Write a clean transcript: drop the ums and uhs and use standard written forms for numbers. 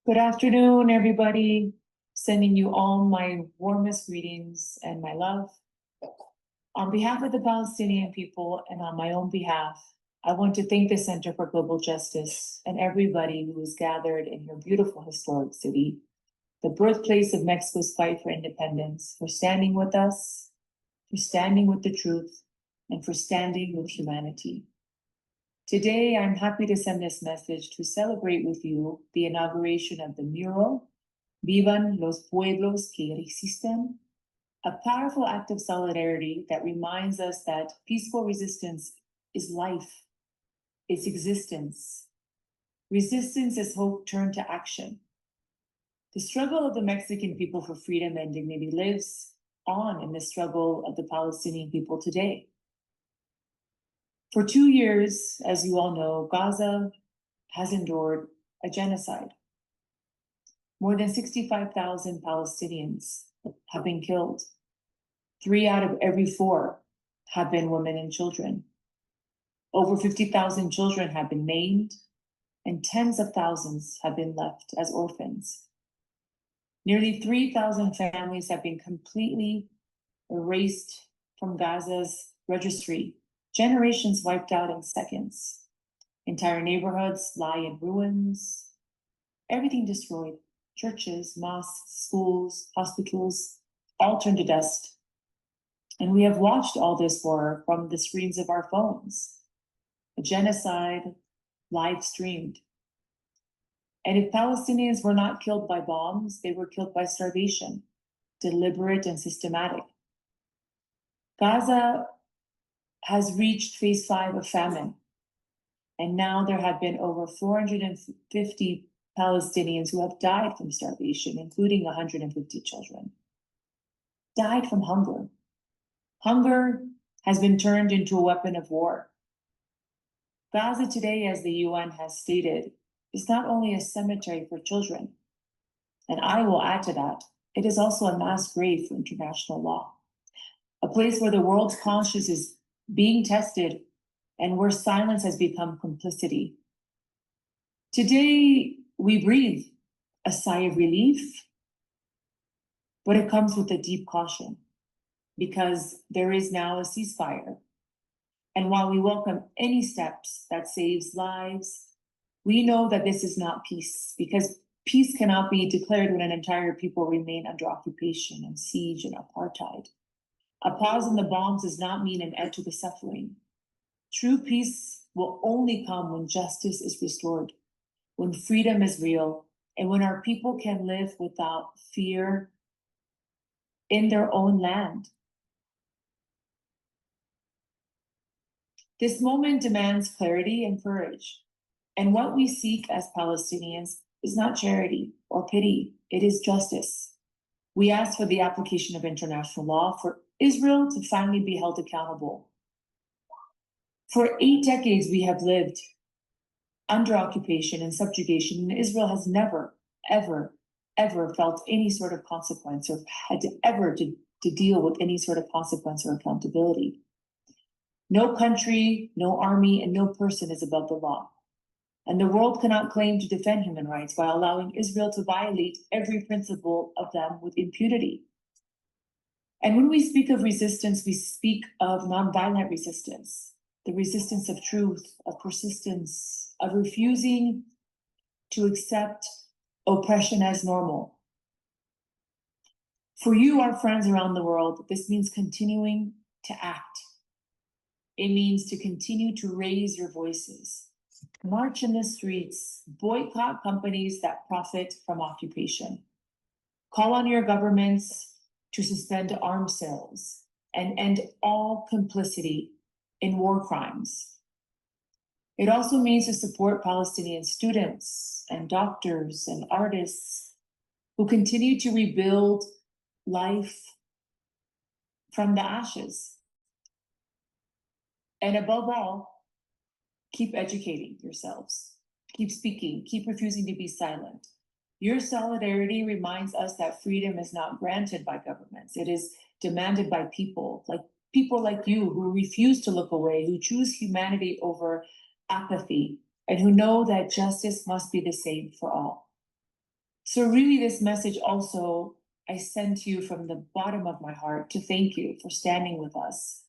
Good afternoon, everybody. Sending you all my warmest greetings and my love. On behalf of the Palestinian people and on my own behalf, I want to thank the Center for Global Justice and everybody who is gathered in your beautiful historic city, the birthplace of Mexico's fight for independence, for standing with us, for standing with the truth, and for standing with humanity. Today, I'm happy to send this message to celebrate with you the inauguration of the mural, Vivan los pueblos que resisten, a powerful act of solidarity that reminds us that peaceful resistance is life, is existence. Resistance is hope turned to action. The struggle of the Mexican people for freedom and dignity lives on in the struggle of the Palestinian people today. For 2 years, as you all know, Gaza has endured a genocide. More than 65,000 Palestinians have been killed. 3 out of every 4 have been women and children. Over 50,000 children have been maimed, and tens of thousands have been left as orphans. Nearly 3,000 families have been completely erased from Gaza's registry. Generations wiped out in seconds. Entire neighborhoods lie in ruins. Everything destroyed. Churches, mosques, schools, hospitals, all turned to dust. And we have watched all this horror from the screens of our phones. A genocide live streamed. And if Palestinians were not killed by bombs, they were killed by starvation, deliberate and systematic. Gaza has reached phase 5 of famine. And now there have been over 450 Palestinians who have died from starvation, including 150 children. Died from hunger. Hunger has been turned into a weapon of war. Gaza today, as the UN has stated, is not only a cemetery for children, and I will add to that, it is also a mass grave for international law. A place where the world's conscience is being tested and where silence has become complicity. Today, we breathe a sigh of relief, but it comes with a deep caution because there is now a ceasefire. And while we welcome any steps that saves lives, we know that this is not peace because peace cannot be declared when an entire people remain under occupation and siege and apartheid. A pause in the bombs does not mean an end to the suffering. True peace will only come when justice is restored, when freedom is real, and when our people can live without fear in their own land. This moment demands clarity and courage. And what we seek as Palestinians is not charity or pity, it is justice. We ask for the application of international law for Israel to finally be held accountable. For 8 decades, we have lived under occupation and subjugation, and Israel has never, ever, ever felt any sort of consequence or had to deal with any sort of consequence or accountability. No country, no army, and no person is above the law. And the world cannot claim to defend human rights while allowing Israel to violate every principle of them with impunity. And when we speak of resistance, we speak of nonviolent resistance, the resistance of truth, of persistence, of refusing to accept oppression as normal. For you, our friends around the world, this means continuing to act. It means to continue to raise your voices, march in the streets, boycott companies that profit from occupation, call on your governments to suspend arms sales and end all complicity in war crimes. It also means to support Palestinian students and doctors and artists who continue to rebuild life from the ashes. And above all, keep educating yourselves, keep speaking, keep refusing to be silent. Your solidarity reminds us that freedom is not granted by governments. It is demanded by people like you who refuse to look away, who choose humanity over apathy, and who know that justice must be the same for all. So really this message also I send to you from the bottom of my heart to thank you for standing with us